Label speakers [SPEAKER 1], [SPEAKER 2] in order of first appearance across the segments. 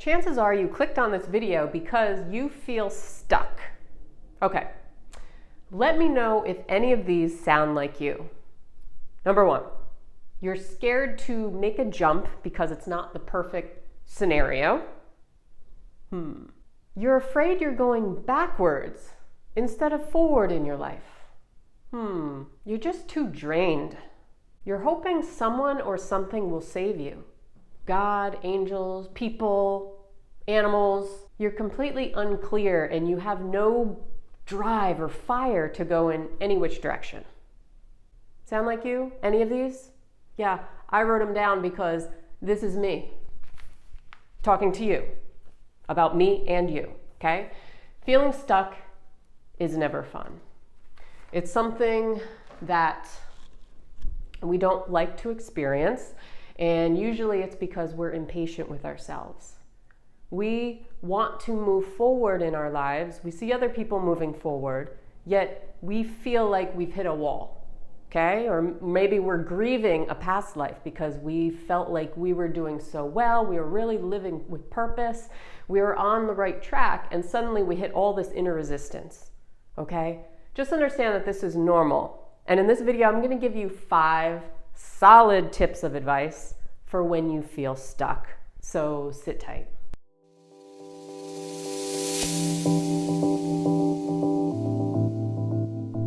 [SPEAKER 1] chances are you clicked on this video because you feel stuck. Okay, let me know if any of these sound like you. Number one, you're scared to make a jump because it's not the perfect scenario. You're afraid you're going backwards instead of forward in your life. You're just too drained. You're hoping someone or something will save you. God, angels, people, animals. You're completely unclear and you have no drive or fire to go in any which direction. Sound like you? Any of these? Yeah, I wrote them down because this is me talking to you about me and you, okay? Feeling stuck is never fun. It's something that we don't like to experience, and usually it's because we're impatient with ourselves. We want to move forward in our lives. We see other people moving forward, yet we feel like we've hit a wall, okay? Or maybe we're grieving a past life because we felt like we were doing so well, we were really living with purpose, we were on the right track, and suddenly we hit all this inner resistance, okay? Just understand that this is normal. And in this video, I'm going to give you 5 solid tips of advice for when you feel stuck. So sit tight.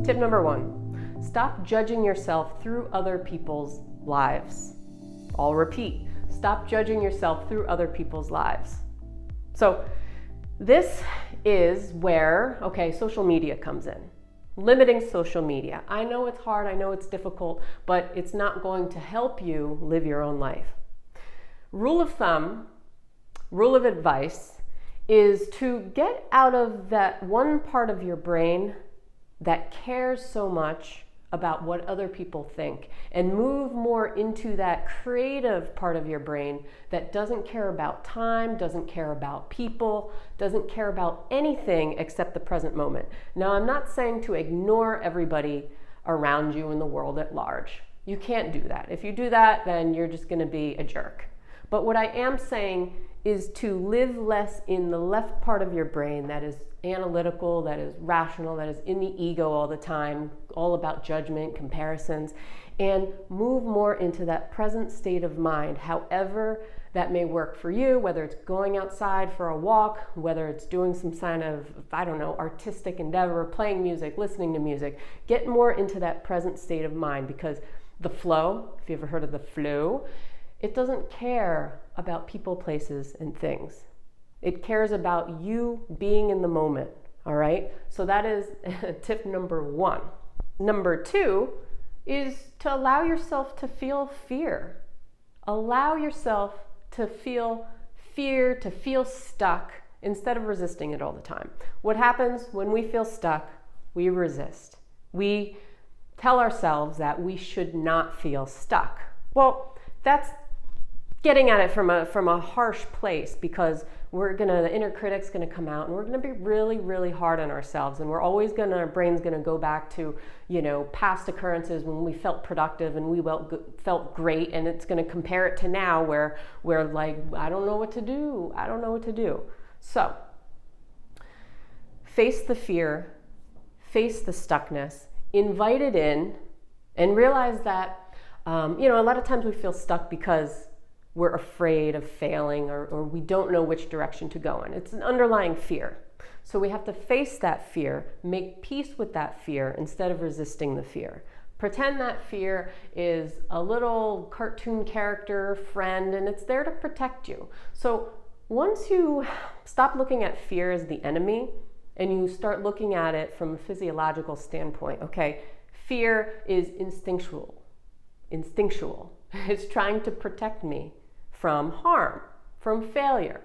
[SPEAKER 1] Tip number 1, stop judging yourself through other people's lives. I'll repeat, stop judging yourself through other people's lives. So this is where, social media comes in. Limiting social media. I know it's hard, I know it's difficult, but it's not going to help you live your own life. Rule of thumb, rule of advice, is to get out of that one part of your brain that cares so much about what other people think and move more into that creative part of your brain that doesn't care about time, doesn't care about people, doesn't care about anything except the present moment. Now, I'm not saying to ignore everybody around you in the world at large. You can't do that. If you do that, then you're just going to be a jerk. But what I am saying is to live less in the left part of your brain that is analytical, that is rational, that is in the ego all the time, all about judgment, comparisons, and move more into that present state of mind, however that may work for you, whether it's going outside for a walk, whether it's doing some kind of, artistic endeavor, playing music, listening to music. Get more into that present state of mind, because the flow, if you ever heard of the flow, it doesn't care about people, places, and things. It cares about you being in the moment, all right? So that is tip number 1. Number 2 is to allow yourself to feel fear. Allow yourself to feel fear, to feel stuck, instead of resisting it all the time. What happens when we feel stuck? We resist. We tell ourselves that we should not feel stuck. Well, that's getting at it from a harsh place, because the inner critic's gonna come out and we're gonna be really, really hard on ourselves, and our brain's gonna go back to, past occurrences when we felt productive and we felt great, and it's gonna compare it to now where we're like, I don't know what to do. So, face the fear, face the stuckness, invite it in, and realize that, a lot of times we feel stuck because we're afraid of failing, or we don't know which direction to go in. It's an underlying fear. So we have to face that fear, make peace with that fear instead of resisting the fear. Pretend that fear is a little cartoon character friend, and it's there to protect you. So once you stop looking at fear as the enemy and you start looking at it from a physiological standpoint, fear is instinctual. It's trying to protect me from harm, from failure.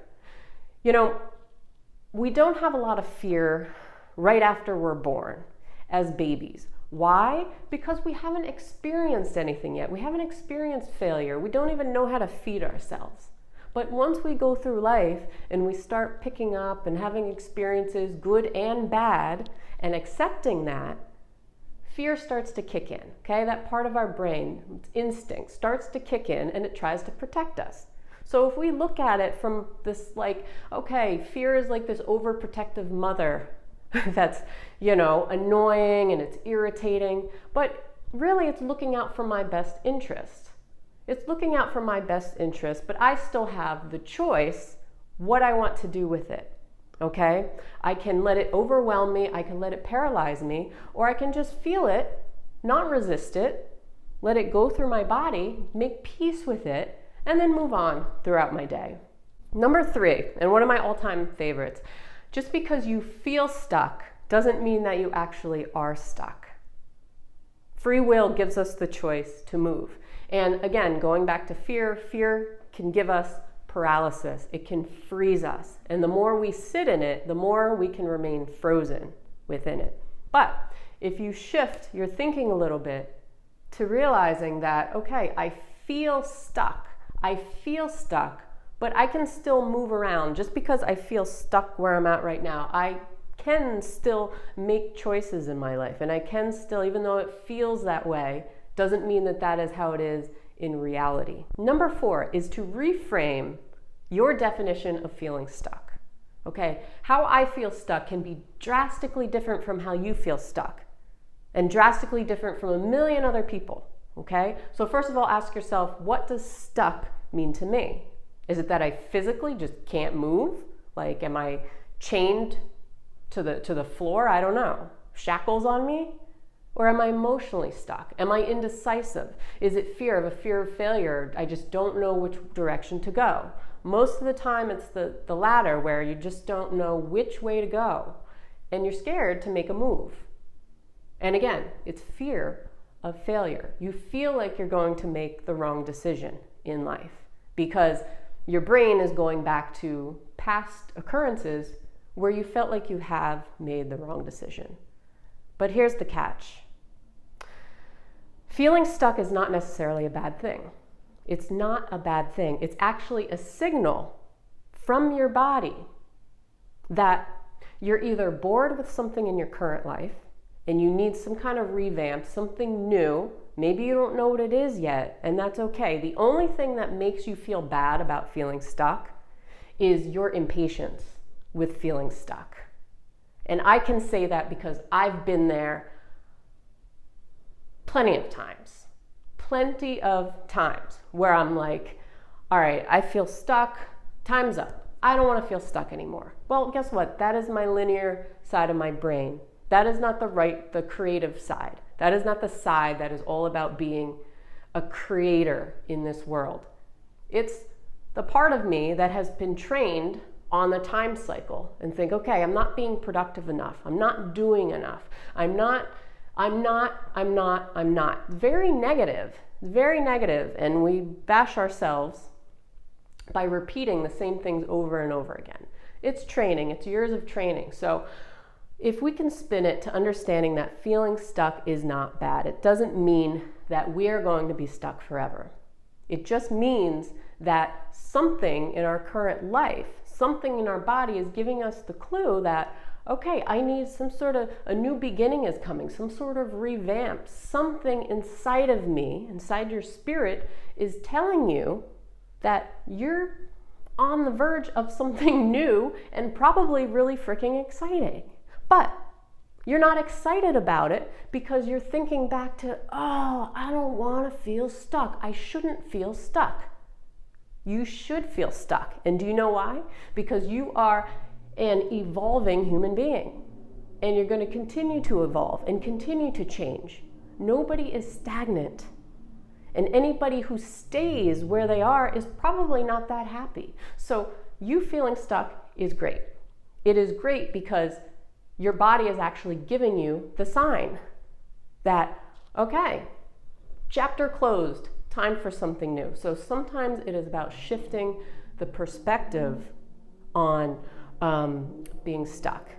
[SPEAKER 1] We don't have a lot of fear right after we're born as babies. Why? Because we haven't experienced anything yet. We haven't experienced failure. We don't even know how to feed ourselves. But once we go through life and we start picking up and having experiences, good and bad, and accepting that, fear starts to kick in, That part of our brain, instinct, starts to kick in, and it tries to protect us. So if we look at it from this like, okay, fear is like this overprotective mother that's, annoying and it's irritating, but really it's looking out for my best interest. It's looking out for my best interest, but I still have the choice what I want to do with it. Okay? I can let it overwhelm me, I can let it paralyze me, or I can just feel it, not resist it, let it go through my body, make peace with it, and then move on throughout my day. Number 3, and one of my all-time favorites, just because you feel stuck doesn't mean that you actually are stuck. Free will gives us the choice to move. And again, going back to fear can give us paralysis. It can freeze us. And the more we sit in it, the more we can remain frozen within it. But if you shift your thinking a little bit to realizing that, okay, I feel stuck, but I can still move around. Just because I feel stuck where I'm at right now, I can still make choices in my life. And I can still, even though it feels that way, doesn't mean that that is how it is in reality. Number 4 is to reframe your definition of feeling stuck. Okay, how I feel stuck can be drastically different from how you feel stuck, and drastically different from a million other people. Okay, so first of all, ask yourself, what does stuck mean to me? Is it that I physically just can't move? Like, am I chained to the floor? I don't know. Shackles on me? Or am I emotionally stuck? Am I indecisive? Is it fear of failure? I just don't know which direction to go. Most of the time it's the latter, where you just don't know which way to go and you're scared to make a move. And again, it's fear of failure. You feel like you're going to make the wrong decision in life because your brain is going back to past occurrences where you felt like you have made the wrong decision. But here's the catch. Feeling stuck is not necessarily a bad thing. It's not a bad thing. It's actually a signal from your body that you're either bored with something in your current life and you need some kind of revamp, something new. Maybe you don't know what it is yet, and that's okay. The only thing that makes you feel bad about feeling stuck is your impatience with feeling stuck. And I can say that because I've been there plenty of times where I'm like, all right, I feel stuck, time's up. I don't want to feel stuck anymore. Well, guess what? That is my linear side of my brain. That is not the creative side. That is not the side that is all about being a creator in this world. It's the part of me that has been trained on the time cycle and think, okay, I'm not being productive enough. I'm not doing enough. I'm not. Very negative. And we bash ourselves by repeating the same things over and over again. It's training, it's years of training. So if we can spin it to understanding that feeling stuck is not bad, it doesn't mean that we're going to be stuck forever. It just means that something in our current life, something in our body is giving us the clue that, okay, I need some sort of, a new beginning is coming, some sort of revamp. Something inside of me, inside your spirit, is telling you that you're on the verge of something new and probably really freaking exciting. But you're not excited about it because you're thinking back to, oh, I don't want to feel stuck. I shouldn't feel stuck. You should feel stuck. And do you know why? Because you are an evolving human being. And you're going to continue to evolve and continue to change. Nobody is stagnant. And anybody who stays where they are is probably not that happy. So you feeling stuck is great. It is great because your body is actually giving you the sign that, okay, chapter closed, time for something new. So sometimes it is about shifting the perspective on being stuck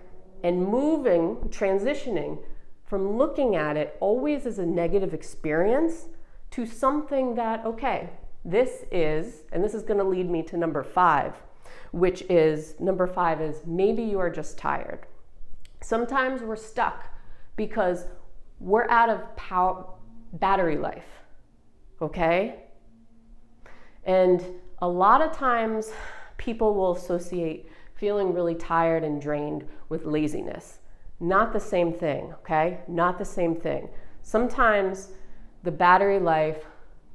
[SPEAKER 1] and transitioning from looking at it always as a negative experience to something that, okay, this is going to lead me to number 5, which is, number 5 is maybe you are just tired. Sometimes we're stuck because we're out of battery life, okay? And A lot of times people will associate feeling really tired and drained with laziness. Not the same thing, okay? Not the same thing. Sometimes the battery life,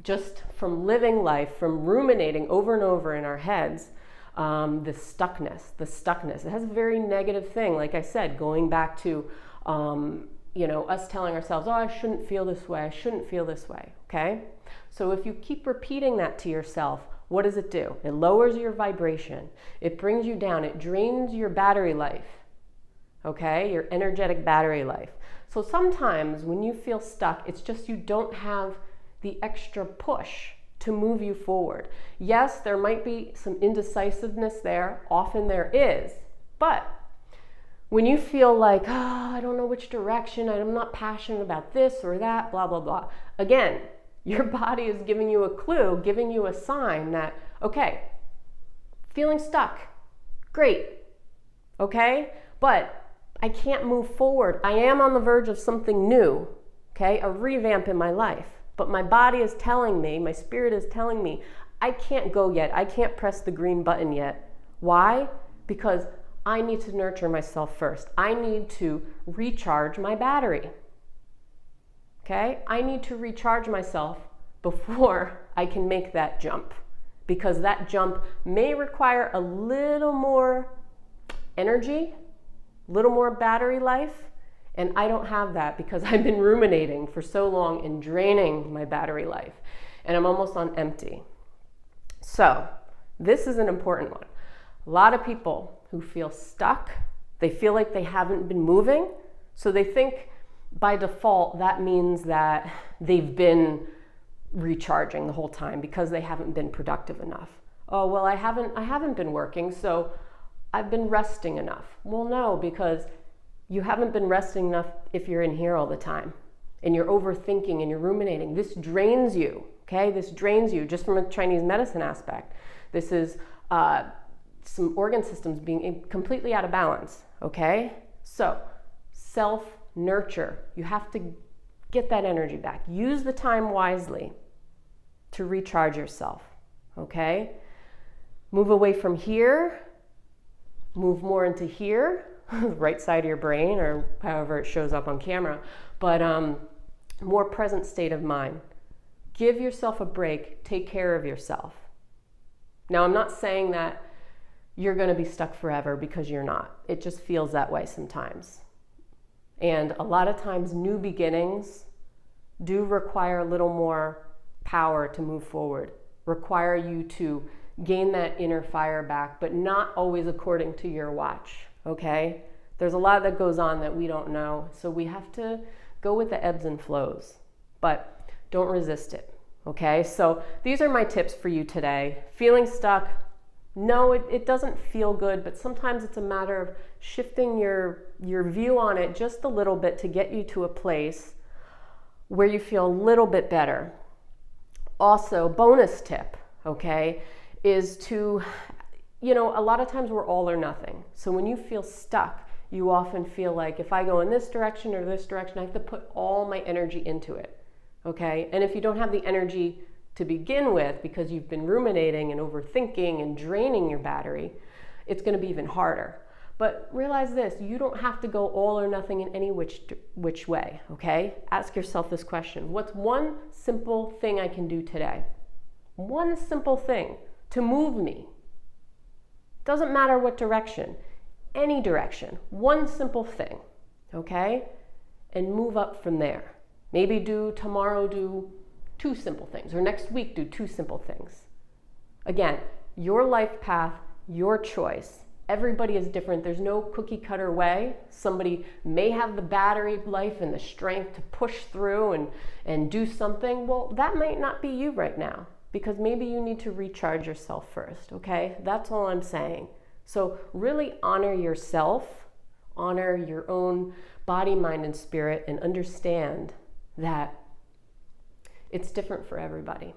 [SPEAKER 1] just from living life, from ruminating over and over in our heads, the stuckness, it has a very negative thing. Like I said, going back to, us telling ourselves, oh, I shouldn't feel this way, I shouldn't feel this way, okay? So if you keep repeating that to yourself, what does it do? It lowers your vibration. It brings you down. It drains your battery life, okay? Your energetic battery life. So sometimes when you feel stuck, it's just you don't have the extra push to move you forward. Yes, there might be some indecisiveness there. Often there is. But when you feel like, I don't know which direction, I'm not passionate about this or that, blah, blah, blah. Again, your body is giving you a clue, giving you a sign that, okay, feeling stuck, great, okay? But I can't move forward. I am on the verge of something new, okay? A revamp in my life. But my body is telling me, my spirit is telling me, I can't go yet. I can't press the green button yet. Why? Because I need to nurture myself first. I need to recharge my battery. Okay? I need to recharge myself before I can make that jump. Because that jump may require a little more energy, a little more battery life, and I don't have that because I've been ruminating for so long and draining my battery life, and I'm almost on empty. So this is an important one. A lot of people who feel stuck, they feel like they haven't been moving, so they think by default that means that they've been recharging the whole time because they haven't been productive enough. Oh, well, I haven't been working, so I've been resting enough. Well, no, because you haven't been resting enough if you're in here all the time and you're overthinking and you're ruminating. This drains you, okay? This drains you just from a Chinese medicine aspect. This is some organ systems being completely out of balance, okay? So self-nurture. You have to get that energy back. Use the time wisely to recharge yourself, okay? Move away from here, move more into here, right side of your brain, or however it shows up on camera, but more present state of mind. Give yourself a break, take care of yourself. Now, I'm not saying that you're going to be stuck forever, because you're not. It just feels that way sometimes. And a lot of times new beginnings do require a little more power to move forward, require you to gain that inner fire back, but not always according to your watch, okay? There's a lot that goes on that we don't know, so we have to go with the ebbs and flows, but don't resist it, okay? So these are my tips for you today. Feeling stuck, no, it doesn't feel good, but sometimes it's a matter of shifting your view on it just a little bit to get you to a place where you feel a little bit better. Also, bonus tip, okay, is to, a lot of times we're all or nothing. So when you feel stuck, you often feel like if I go in this direction or this direction, I have to put all my energy into it, okay? And if you don't have the energy to begin with because you've been ruminating and overthinking and draining your battery, it's going to be even harder. But realize this, you don't have to go all or nothing in any which way, okay? Ask yourself this question: what's one simple thing I can do today? One simple thing to move me. Doesn't matter what direction, any direction, one simple thing, okay? And move up from there. Maybe tomorrow do 2 simple things, or next week do 2 simple things. Again, your life path, your choice. Everybody is different. There's no cookie cutter way. Somebody may have the battery life and the strength to push through and do something. Well, that might not be you right now, because maybe you need to recharge yourself first, okay? That's all I'm saying. So really honor yourself, honor your own body, mind, and spirit, and understand that it's different for everybody.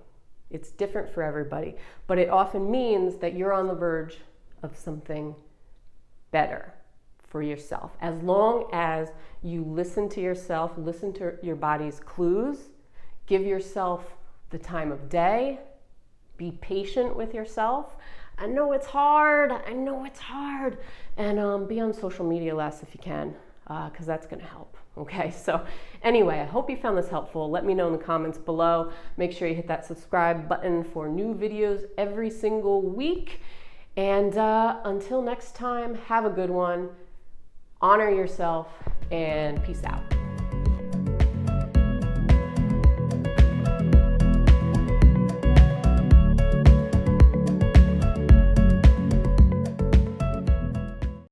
[SPEAKER 1] It's different for everybody, but it often means that you're on the verge of something better for yourself. As long as you listen to yourself, listen to your body's clues, give yourself the time of day, Be patient with yourself. I know it's hard. And be on social media less if you can, because that's going to help. Okay, so anyway, I hope you found this helpful. Let me know in the comments below. Make sure you hit that subscribe button for new videos every single week. And until next time, have a good one. Honor yourself, and peace out.